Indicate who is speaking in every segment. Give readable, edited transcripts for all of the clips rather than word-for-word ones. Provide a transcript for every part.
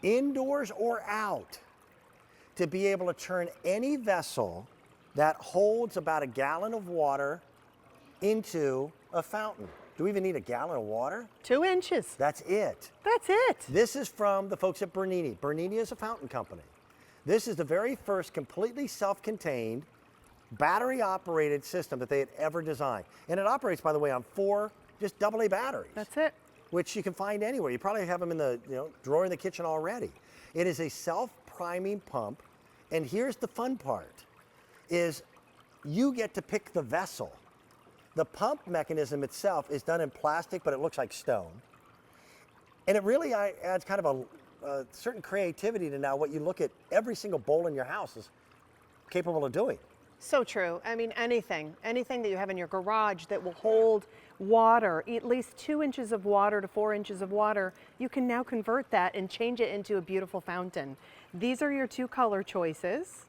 Speaker 1: indoors or out, to be able to turn any vessel that holds about a gallon of water into a fountain. Do we even need a gallon of water?
Speaker 2: 2 inches.
Speaker 1: That's it.
Speaker 2: That's it.
Speaker 1: This is from the folks at Bernini. Bernini is a fountain company. This is the very first completely self-contained, battery-operated system that they had ever designed. And it operates, by the way, on 4 just AA batteries.
Speaker 2: That's it.
Speaker 1: Which you can find anywhere. You probably have them in the drawer in the kitchen already. It is a self-priming pump, and here's the fun part, is you get to pick the vessel. The pump mechanism itself is done in plastic, but it looks like stone. And it really adds kind of a certain creativity to now what you look at every single bowl in your house is capable of doing.
Speaker 2: So true. I mean, anything that you have in your garage that will hold water, at least 2 inches of water to 4 inches of water, you can now convert that and change it into a beautiful fountain. These are your 2 color choices.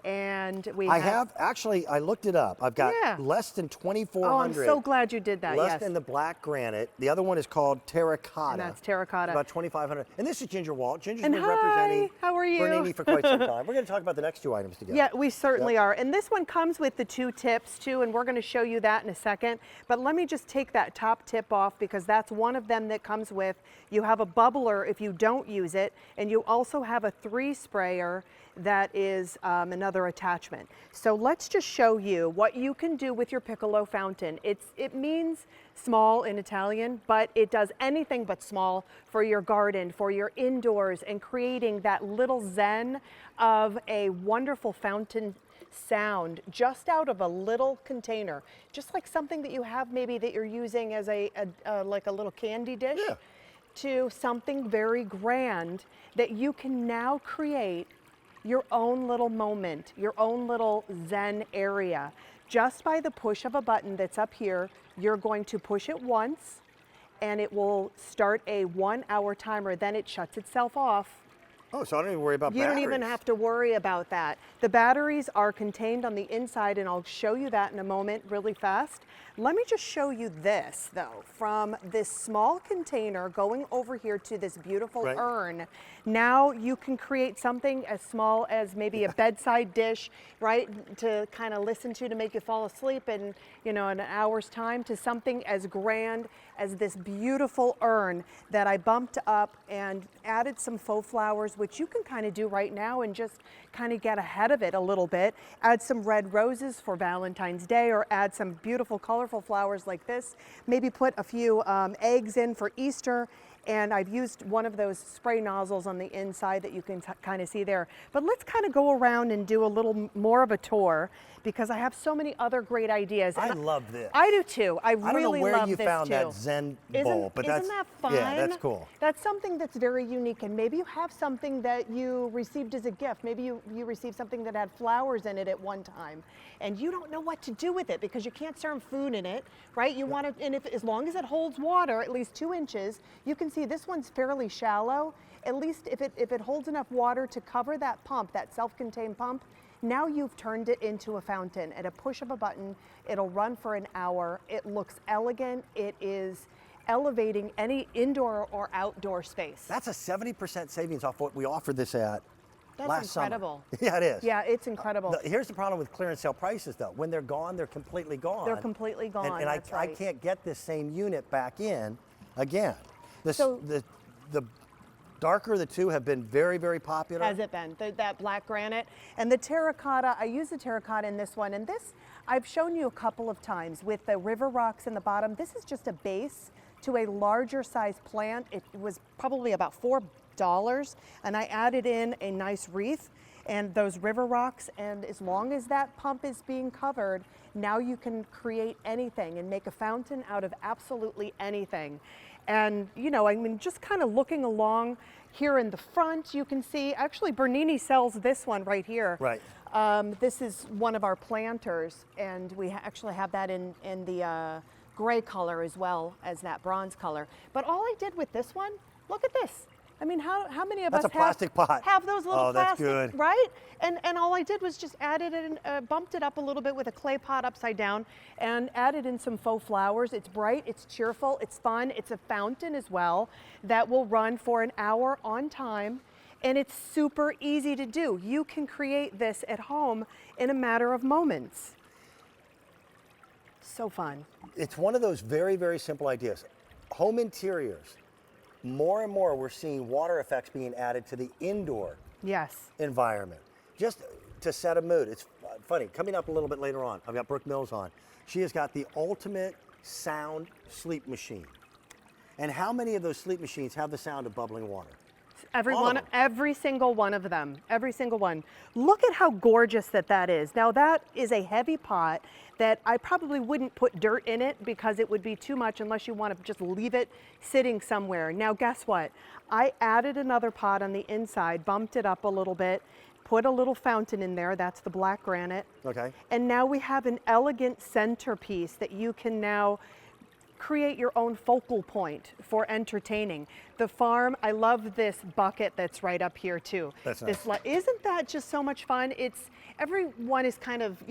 Speaker 2: And
Speaker 1: I looked it up. I've got less than 2,400.
Speaker 2: Oh, I'm so glad you did that.
Speaker 1: Less than the black granite. The other one is called terracotta.
Speaker 2: And that's terracotta.
Speaker 1: About 2,500. And this is Ginger Walt. Ginger's
Speaker 2: and
Speaker 1: been representing
Speaker 2: how are you?
Speaker 1: Bernini for quite some time. We're going to talk about the next 2 items together.
Speaker 2: Yeah, we certainly are. And this one comes with the 2 tips too, and we're going to show you that in a second. But let me just take that top tip off because that's one of them that comes with. You have a bubbler if you don't use it, and you also have a 3 sprayer that is another attachment. So let's just show you what you can do with your Piccolo fountain. It means small in Italian, but it does anything but small for your garden, for your indoors, and creating that little zen of a wonderful fountain sound just out of a little container, just like something that you have maybe that you're using as like a little candy dish, to something very grand that you can now create your own little moment, your own little zen area. Just by the push of a button that's up here, you're going to push it once and it will start a 1-hour timer, then it shuts itself off.
Speaker 1: Oh, so I don't even worry about
Speaker 2: batteries. You don't even have to worry about that. The batteries are contained on the inside, and I'll show you that in a moment really fast. Let me just show you this, though, from this small container going over here to this beautiful urn. Now you can create something as small as maybe a bedside dish, right, to kind of listen to make you fall asleep in, in an hour's time, to something as grand as this beautiful urn that I bumped up and added some faux flowers, which you can kind of do right now and just kind of get ahead of it a little bit. Add some red roses for Valentine's Day, or add some beautiful colorful flowers like this. Maybe put a few eggs in for Easter. And I've used one of those spray nozzles on the inside that you can kind of see there. But let's kind of go around and do a little more of a tour because I have so many other great ideas.
Speaker 1: I love this.
Speaker 2: I do too. I really love this too.
Speaker 1: I don't know where you found that Zen bowl, but
Speaker 2: isn't that fun?
Speaker 1: Yeah, that's cool.
Speaker 2: That's something that's very unique, and maybe you have something that you received as a gift. Maybe you received something that had flowers in it at one time, and you don't know what to do with it because you can't serve food in it, right? You want to, and as long as it holds water, at least 2 inches, you can see this one's fairly shallow. At least if it holds enough water to cover that pump, that self-contained pump, now you've turned it into a fountain. At a push of a button, it'll run for an hour. It looks elegant. It is elevating any indoor or outdoor space.
Speaker 1: That's a 70% savings off what we offered this at last
Speaker 2: incredible.
Speaker 1: Summer. Yeah, it is.
Speaker 2: Yeah, it's incredible.
Speaker 1: Here's the problem with clearance sale prices, though. When they're gone, they're completely gone.
Speaker 2: They're completely gone.
Speaker 1: And
Speaker 2: that's right.
Speaker 1: I can't get this same unit back in again. The darker the two have been very, very popular.
Speaker 2: Has it been? That black granite. And the terracotta, I use the terracotta in this one. And this, I've shown you a couple of times with the river rocks in the bottom. This is just a base to a larger size plant. It was probably about $4. And I added in a nice wreath and those river rocks. And as long as that pump is being covered, now you can create anything and make a fountain out of absolutely anything. And, I mean, just kind of looking along here in the front, you can see, actually Bernini sells this one right here.
Speaker 1: Right.
Speaker 2: This is one of our planters, and we actually have that in the gray color as well as that bronze color. But all I did with this one, look at this. I mean, how many of
Speaker 1: That's
Speaker 2: us
Speaker 1: a plastic pot.
Speaker 2: have those little
Speaker 1: Oh, that's
Speaker 2: plastic,
Speaker 1: good.
Speaker 2: right? And all I did was just added it and bumped it up a little bit with a clay pot upside down and added in some faux flowers. It's bright, it's cheerful, it's fun. It's a fountain as well that will run for an hour on time. And it's super easy to do. You can create this at home in a matter of moments. So fun.
Speaker 1: It's one of those very, very simple ideas. Home interiors, more and more we're seeing water effects being added to the indoor
Speaker 2: Yes.
Speaker 1: environment, just to set a mood. It's funny, coming up a little bit later on, I've got Brooke Mills on. She has got the ultimate sound sleep machine. And how many of those sleep machines have the sound of bubbling water?
Speaker 2: Every single one of them, every single one. Look at how gorgeous that is. Now that is a heavy pot that I probably wouldn't put dirt in it because it would be too much unless you want to just leave it sitting somewhere. Now guess what? I added another pot on the inside, bumped it up a little bit, put a little fountain in there, that's the black granite.
Speaker 1: Okay.
Speaker 2: And now we have an elegant centerpiece that you can now create your own focal point for entertaining. The farm, I love this bucket that's right up here too.
Speaker 1: That's nice.
Speaker 2: Isn't that just so much fun? Everyone is kind of,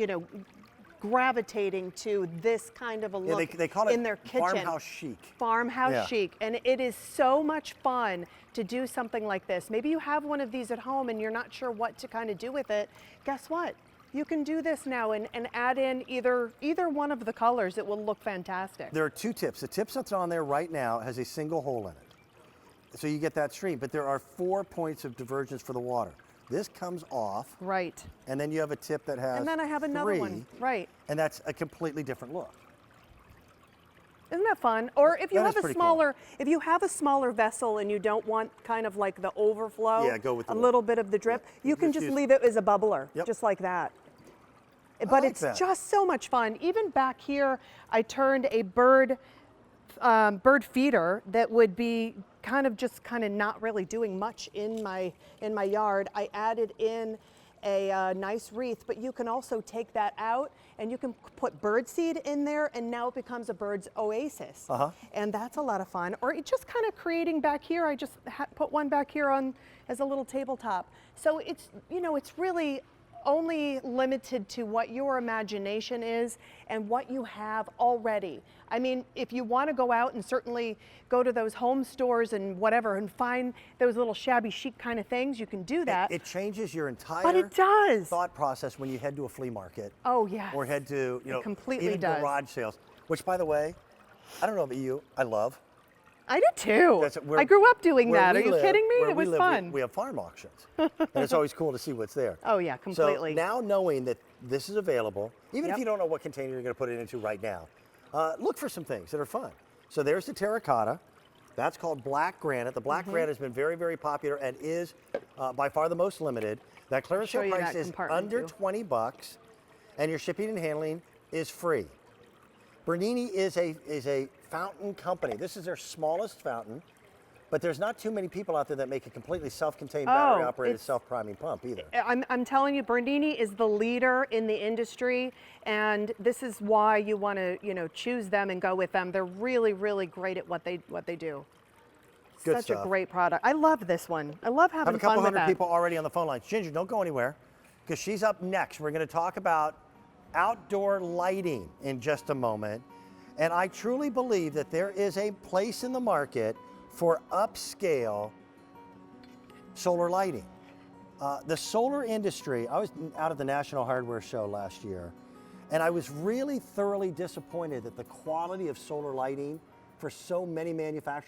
Speaker 2: gravitating to this kind of a look
Speaker 1: they call it
Speaker 2: in their kitchen.
Speaker 1: farmhouse chic.
Speaker 2: Farmhouse chic, and it is so much fun to do something like this. Maybe you have one of these at home and you're not sure what to kind of do with it. Guess what? You can do this now and add in either one of the colors. It will look fantastic.
Speaker 1: There are two tips. The tip that's on there right now has a single hole in it. So you get that stream, but there are 4 points of divergence for the water. This comes off.
Speaker 2: Right.
Speaker 1: And then you have a tip that has
Speaker 2: And then I have another
Speaker 1: 3,
Speaker 2: one. Right.
Speaker 1: And that's a completely different look.
Speaker 2: Isn't that fun? Or if you
Speaker 1: That
Speaker 2: have
Speaker 1: is
Speaker 2: a
Speaker 1: pretty
Speaker 2: smaller, if you have a smaller vessel and you don't want kind of like the overflow,
Speaker 1: Yeah, go with the
Speaker 2: a little bit of the drip, you can just leave it as a bubbler,
Speaker 1: Yep.
Speaker 2: just like that. But
Speaker 1: like
Speaker 2: it's
Speaker 1: that.
Speaker 2: just so much fun. Even back here, I turned a bird feeder that would be kind of not really doing much in my yard. I added in a nice wreath, but you can also take that out and you can put bird seed in there, and now it becomes a bird's oasis. And that's a lot of fun. Or it just kind of creating back here. I just put one back here on as a little tabletop. So it's it's really only limited to what your imagination is and what you have already. I mean, if you want to go out and certainly go to those home stores and whatever and find those little shabby chic kind of things, you can do that.
Speaker 1: It changes your entire
Speaker 2: But it does.
Speaker 1: thought process when you head to a flea market.
Speaker 2: Oh, yes.
Speaker 1: Or head to,
Speaker 2: It completely
Speaker 1: even
Speaker 2: does.
Speaker 1: garage sales, which, by the way, I don't know about you, I love.
Speaker 2: I did too.
Speaker 1: Where-
Speaker 2: I grew up doing
Speaker 1: where
Speaker 2: that.
Speaker 1: we
Speaker 2: Are you
Speaker 1: live-
Speaker 2: kidding me?
Speaker 1: where
Speaker 2: It
Speaker 1: we
Speaker 2: was
Speaker 1: live,
Speaker 2: fun.
Speaker 1: We have farm auctions, and it's always cool to see what's there.
Speaker 2: Oh yeah, completely.
Speaker 1: So now knowing that this is available, even
Speaker 2: Yep.
Speaker 1: if you don't know what container you're going to put it into right now, look for some things that are fun. So there's the terracotta. That's called black granite. The black granite has been very, very popular and is by far the most limited. That clearance
Speaker 2: Show
Speaker 1: sale
Speaker 2: you
Speaker 1: price
Speaker 2: that
Speaker 1: is
Speaker 2: compartment,
Speaker 1: under
Speaker 2: too.
Speaker 1: $20, and your shipping and handling is free. Bernini is a fountain company. This is their smallest fountain. But there's not too many people out there that make a completely self-contained battery-operated
Speaker 2: it's-
Speaker 1: self-priming pump either.
Speaker 2: I'm telling you, Bernini is the leader in the industry, and this is why you want to, choose them and go with them. They're really, really great at what they do.
Speaker 1: Good
Speaker 2: Such
Speaker 1: stuff.
Speaker 2: a great product. I love this one. I love
Speaker 1: I have
Speaker 2: having
Speaker 1: a couple
Speaker 2: fun with
Speaker 1: hundred
Speaker 2: that.
Speaker 1: people already on the phone lines. Ginger, don't go anywhere, because she's up next. We're going to talk about outdoor lighting in just a moment. And I truly believe that there is a place in the market for upscale solar lighting. The solar industry, I was out at the National Hardware Show last year, and I was really thoroughly disappointed that the quality of solar lighting for so many manufacturers